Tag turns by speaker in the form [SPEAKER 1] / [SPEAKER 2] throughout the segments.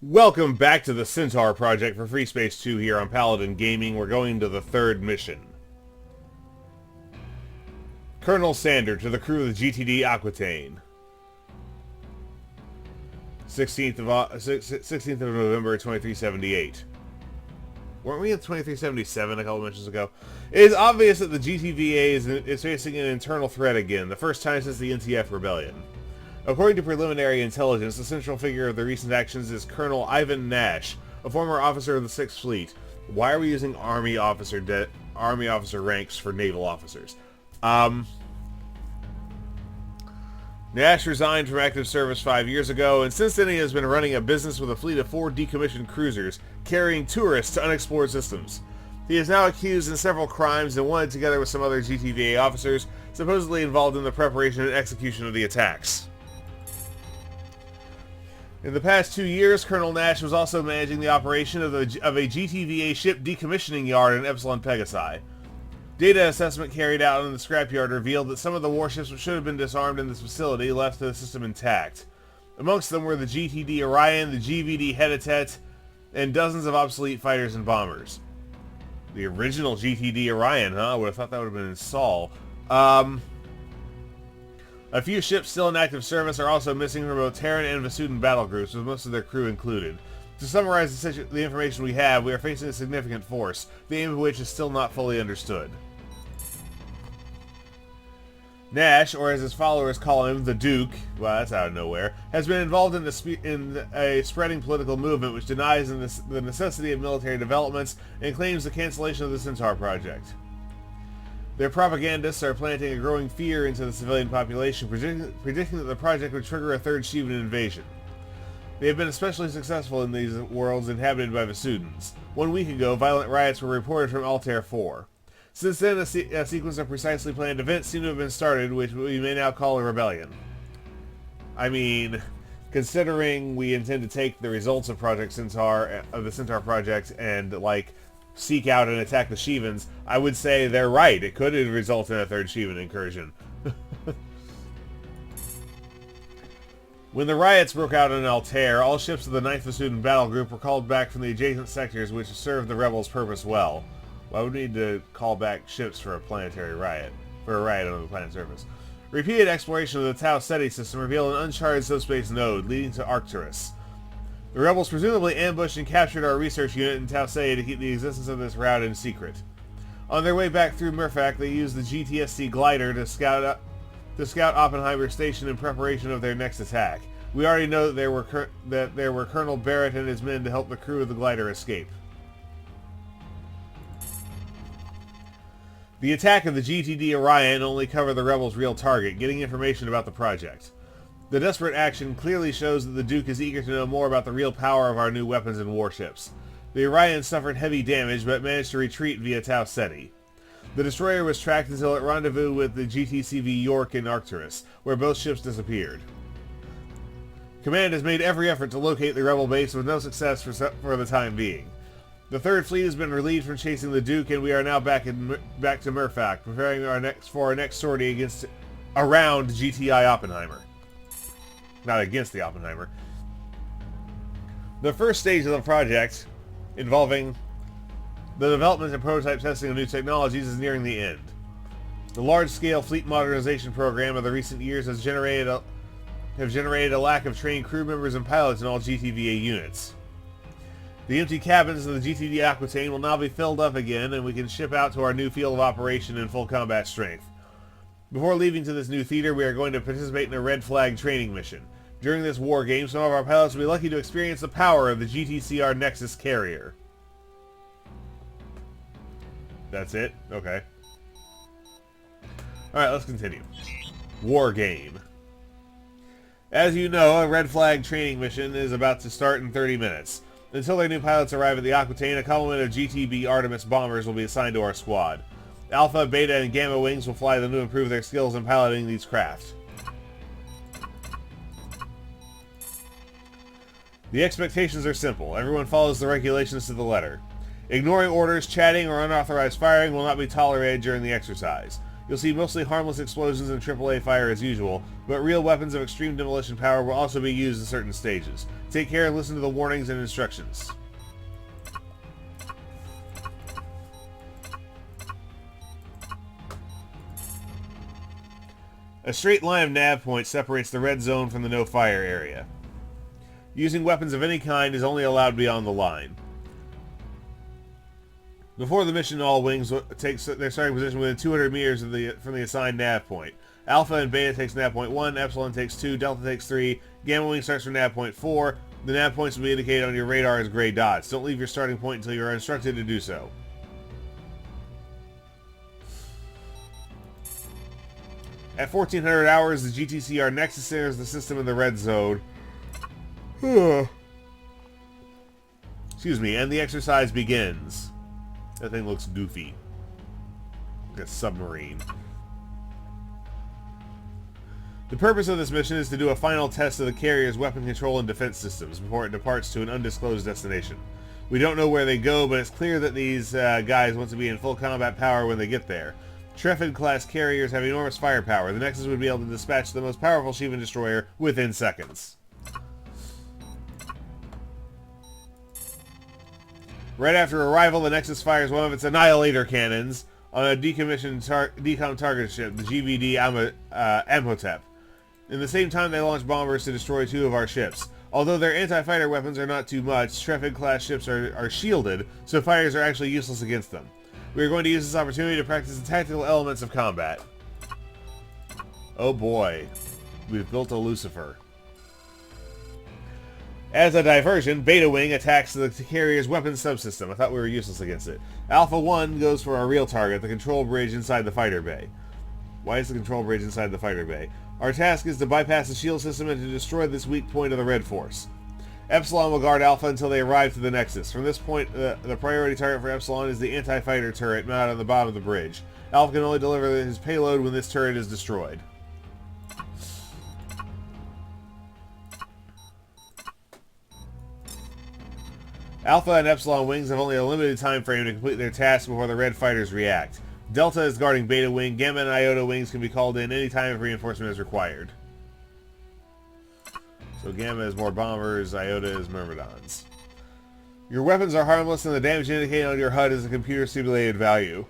[SPEAKER 1] Welcome back to the Centaur Project for Freespace 2 here on Paladin Gaming. We're going to the third mission. Colonel Sander to the crew of the GTD Aquitaine. 16th of November 2378. Weren't we in 2377 a couple missions ago? It is obvious that the GTVA is facing an internal threat again, the first time since the NTF rebellion. According to preliminary intelligence, the central figure of the recent actions is Colonel Ivan Nash, a former officer of the 6th Fleet. Why are we using Army officer ranks for naval officers? Nash resigned from active service 5 years ago, and since then he has been running a business with a fleet of 4 decommissioned cruisers, carrying tourists to unexplored systems. He is now accused in several crimes and wanted, together with some other GTVA officers, supposedly involved in the preparation and execution of the attacks. In the past 2 years, Colonel Nash was also managing the operation of a GTVA ship decommissioning yard in Epsilon Pegasi. Data assessment carried out in the scrapyard revealed that some of the warships which should have been disarmed in this facility left the system intact. Amongst them were the GTD Orion, the GVD Heditet, and dozens of obsolete fighters and bombers. The original GTD Orion, huh? I would have thought that would have been in Sol. A few ships still in active service are also missing from both Terran and Vasudan battle groups, with most of their crew included. To summarize the information we have, we are facing a significant force, the aim of which is still not fully understood. Nash, or as his followers call him, the Duke, well that's out of nowhere, has been involved in a spreading political movement which denies the necessity of military developments and claims the cancellation of the Centaur Project. Their propagandists are planting a growing fear into the civilian population, predicting that the project would trigger a third Shivan invasion. They have been especially successful in these worlds inhabited by Vasudans. 1 week ago, violent riots were reported from Altair 4. Since then, a sequence of precisely planned events seem to have been started, which we may now call a rebellion. I mean, considering we intend to take the results of the Centaur Project, and, seek out and attack the Shivans, I would say they're right. It could result in a third Shivan incursion. When the riots broke out in Altair, all ships of the 9th Vasudan battle group were called back from the adjacent sectors, which served the rebels' purpose well. Why would we need to call back ships for a planetary riot? For a riot on the planet's surface. Repeated exploration of the Tau Ceti system revealed an uncharted subspace node leading to Arcturus. The rebels presumably ambushed and captured our research unit in Tau Ceti to keep the existence of this route in secret. On their way back through Murfak, they used the GTSC glider to scout Oppenheimer Station in preparation of their next attack. We already know that there were Colonel Barrett and his men to help the crew of the glider escape. The attack of the GTD Orion only covered the rebels' real target, getting information about the project. The desperate action clearly shows that the Duke is eager to know more about the real power of our new weapons and warships. The Orion suffered heavy damage, but managed to retreat via Tau Ceti. The destroyer was tracked until it rendezvoused with the GTCv York in Arcturus, where both ships disappeared. Command has made every effort to locate the rebel base with no success for the time being. The 3rd Fleet has been relieved from chasing the Duke, and we are now back to Murfak, preparing for our next sortie around GTI Oppenheimer. Not against the Oppenheimer. The first stage of the project, involving the development and prototype testing of new technologies, is nearing the end. The large-scale fleet modernization program of the recent years have generated a lack of trained crew members and pilots in all GTVA units. The empty cabins of the GTD Aquitaine will now be filled up again, and we can ship out to our new field of operation in full combat strength. Before leaving to this new theater, we are going to participate in a red flag training mission. During this war game, some of our pilots will be lucky to experience the power of the GTCr Nexus carrier. That's it? Okay. Alright, let's continue. War game. As you know, a red flag training mission is about to start in 30 minutes. Until their new pilots arrive at the Aquitaine, a complement of GTB Artemis bombers will be assigned to our squad. Alpha, Beta, and Gamma wings will fly them to improve their skills in piloting these craft. The expectations are simple. Everyone follows the regulations to the letter. Ignoring orders, chatting, or unauthorized firing will not be tolerated during the exercise. You'll see mostly harmless explosions and AAA fire as usual, but real weapons of extreme demolition power will also be used in certain stages. Take care and listen to the warnings and instructions. A straight line of nav points separates the red zone from the no-fire area. Using weapons of any kind is only allowed beyond the line. Before the mission, all wings take their starting position within 200 meters from the assigned nav point. Alpha and Beta takes nav point 1, Epsilon takes 2, Delta takes 3, Gamma wing starts from nav point 4. The nav points will be indicated on your radar as gray dots. Don't leave your starting point until you are instructed to do so. At 1400 hours, the GTCr Nexus enters the system in the red zone. Excuse me, and the exercise begins. That thing looks goofy. Like a submarine. The purpose of this mission is to do a final test of the carrier's weapon control and defense systems before it departs to an undisclosed destination. We don't know where they go, but it's clear that these guys want to be in full combat power when they get there. Trefid-class carriers have enormous firepower. The Nexus would be able to dispatch the most powerful Shivan destroyer within seconds. Right after arrival, the Nexus fires one of its Annihilator cannons on a decommissioned decom target ship, the GTD Aquitaine. In the same time, they launch bombers to destroy 2 of our ships. Although their anti-fighter weapons are not too much, Trefid-class ships are shielded, so fighters are actually useless against them. We are going to use this opportunity to practice the tactical elements of combat. Oh boy. We've built a Lucifer. As a diversion, Beta Wing attacks the carrier's weapons subsystem. I thought we were useless against it. Alpha 1 goes for our real target, the control bridge inside the fighter bay. Why is the control bridge inside the fighter bay? Our task is to bypass the shield system and to destroy this weak point of the Red Force. Epsilon will guard Alpha until they arrive to the Nexus. From this point, the priority target for Epsilon is the anti-fighter turret mounted on the bottom of the bridge. Alpha can only deliver his payload when this turret is destroyed. Alpha and Epsilon wings have only a limited time frame to complete their tasks before the Red fighters react. Delta is guarding Beta Wing. Gamma and Iota wings can be called in any time if reinforcement is required. So Gamma is more bombers, Iota is myrmidons. Your weapons are harmless and the damage indicated on your HUD is a computer-simulated value.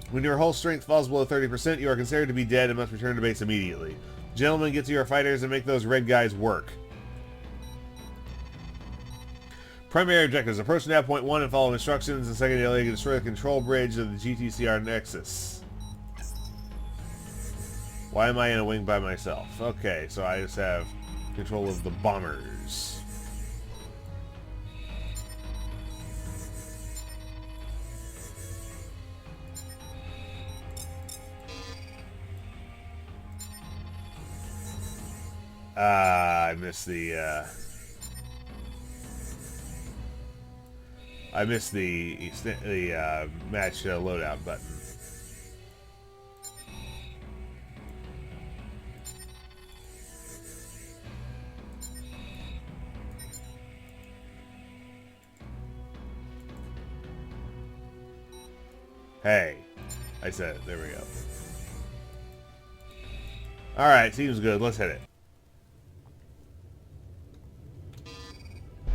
[SPEAKER 1] When your hull strength falls below 30%, you are considered to be dead and must return to base immediately. Gentlemen, get to your fighters and make those red guys work. Primary objectives: approach nav point 1 and follow instructions, and secondarily destroy the control bridge of the GTCr Nexus. Why am I in a wing by myself? Okay, so I just have control of the bombers. I missed the match loadout button. Hey, I said it. There we go. Alright, seems good. Let's hit it.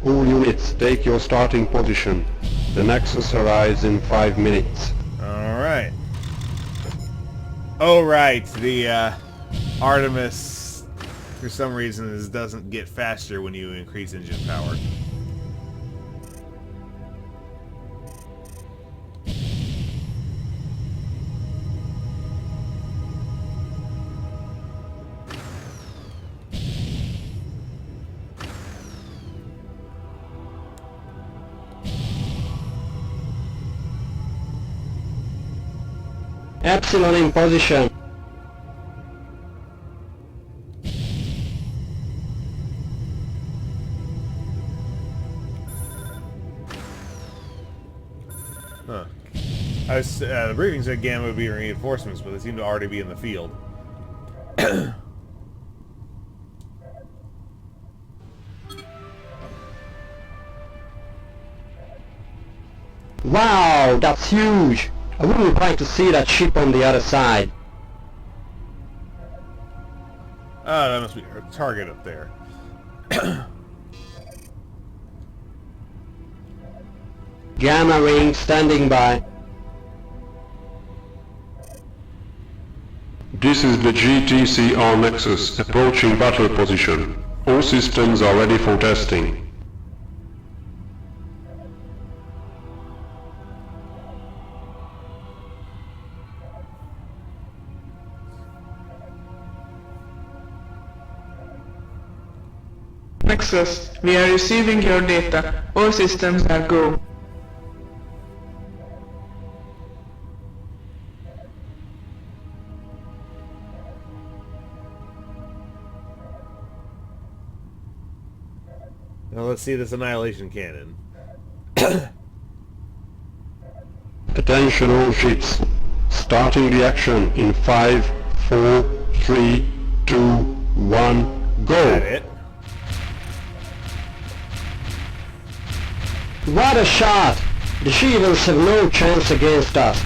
[SPEAKER 2] All units, take your starting position. The Nexus arrives in 5 minutes.
[SPEAKER 1] Alright. Oh, right. The Artemis, for some reason, doesn't get faster when you increase engine power.
[SPEAKER 2] Epsilon in position.
[SPEAKER 1] Huh. The briefing said Gamma would be reinforcements, but they seem to already be in the field.
[SPEAKER 2] Wow, that's huge! I wouldn't like to see that ship on the other side.
[SPEAKER 1] Oh, that must be our target up there.
[SPEAKER 2] Gamma ring standing by.
[SPEAKER 3] This is the GTCr Nexus, approaching battle position. All systems are ready for testing.
[SPEAKER 4] Nexus, we are receiving your data. All systems are go.
[SPEAKER 1] Now let's see this annihilation cannon.
[SPEAKER 2] Attention all ships. Starting the action in 5, 4, 3, 2, 1, go!
[SPEAKER 1] That it?
[SPEAKER 2] What a shot! The Shivans have no chance against us.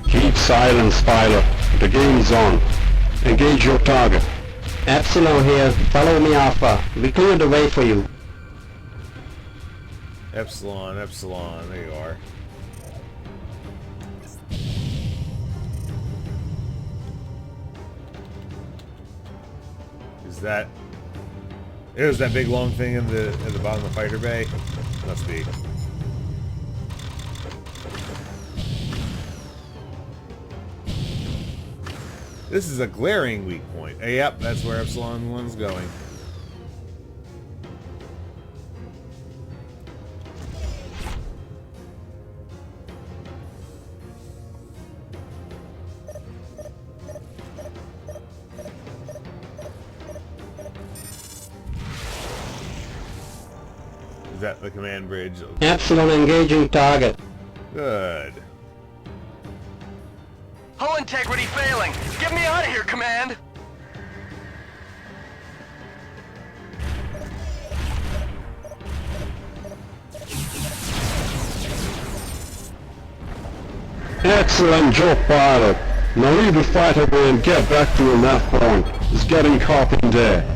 [SPEAKER 2] Keep silence, pilot. The game is on. Engage your target. Epsilon here. Follow me, Alpha. We cleared the way for you.
[SPEAKER 1] Epsilon, Epsilon, there you are. Is that... Is that big long thing at the bottom of the fighter bay? Must be. This is a glaring weak point. Yep, that's where Epsilon 1's going. Is that the command bridge?
[SPEAKER 2] Epsilon engaging target.
[SPEAKER 1] Good.
[SPEAKER 5] Hull integrity failing! Get me out of here, Command!
[SPEAKER 2] Excellent job, pilot. Now leave the fighter bay and get back to your nav point. It's getting hot in there.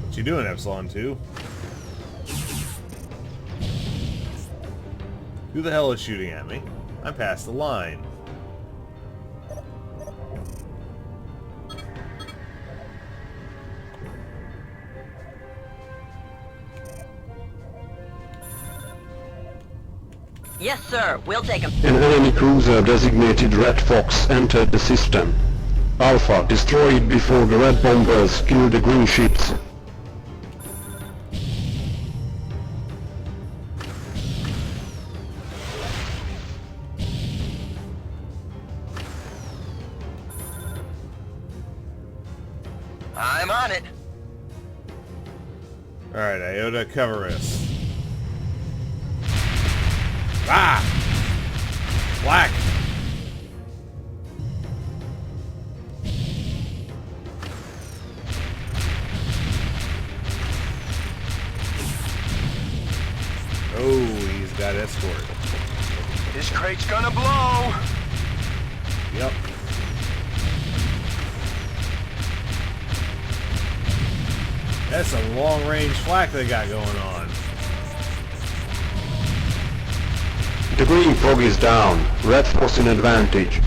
[SPEAKER 1] What you doing, Epsilon 2? Who the hell is shooting at me? I'm past the line.
[SPEAKER 6] Yes, sir. We'll take him.
[SPEAKER 2] An enemy cruiser designated Red Fox entered the system. Alpha, destroy it before the red bombers kill the green ships.
[SPEAKER 5] I'm on it!
[SPEAKER 1] Alright, Iota, cover us. Ah! Black! Oh, he's got escort.
[SPEAKER 5] This crate's gonna blow!
[SPEAKER 1] Yep. That's a long-range flak they got going on.
[SPEAKER 2] The green fog is down. Red Fox in advantage.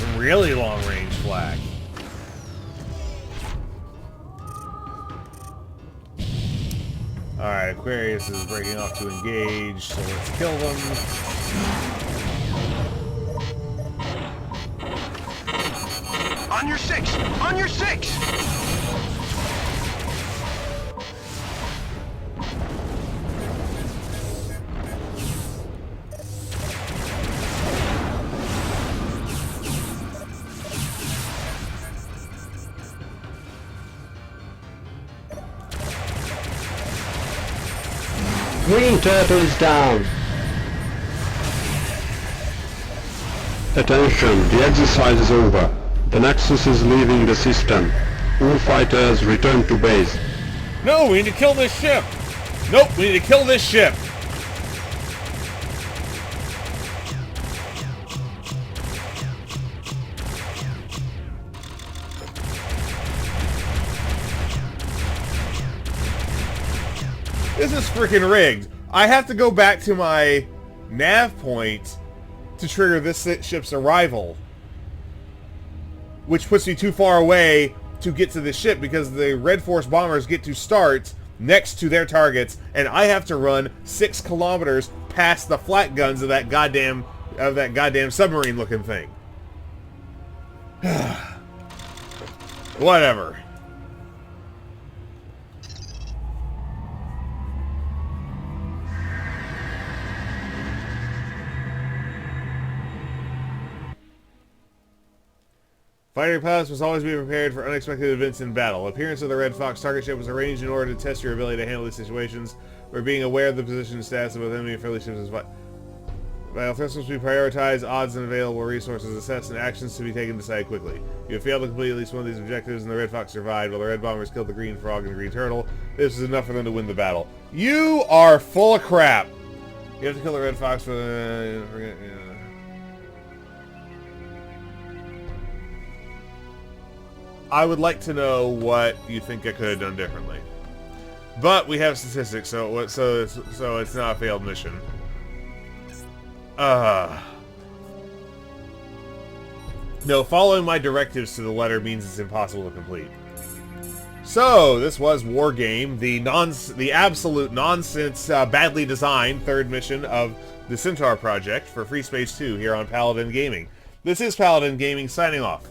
[SPEAKER 1] A really long-range flak. Alright, Aquarius is breaking off to engage, so let's kill them.
[SPEAKER 5] On your six! On your six!
[SPEAKER 2] Green turtle is down. Attention, the exercise is over. The Nexus is leaving the system. All fighters return to base.
[SPEAKER 1] No, we need to kill this ship! Nope, we need to kill this ship! This is freaking rigged. I have to go back to my nav point to trigger this ship's arrival, which puts me too far away to get to the ship because the Red Force bombers get to start next to their targets, and I have to run 6 kilometers past the flat guns of that goddamn submarine-looking thing. Whatever. Fighter pilots must always be prepared for unexpected events in battle. Appearance of the Red Fox target ship was arranged in order to test your ability to handle these situations, where being aware of the position and status of both enemy and friendly ships is vital. Threats must be prioritized, odds and available resources assessed, and actions to be taken decided quickly. You have failed to complete at least one of these objectives, and the Red Fox survived, while the Red Bombers killed the Green Frog and the Green Turtle. This is enough for them to win the battle. You are full of crap! You have to kill the Red Fox for the... I would like to know what you think I could have done differently. But we have statistics, so it's not a failed mission. No, following my directives to the letter means it's impossible to complete. So, this was Wargame, the absolute nonsense, badly designed third mission of the Centaur Project for Freespace 2 here on Paladin Gaming. This is Paladin Gaming signing off.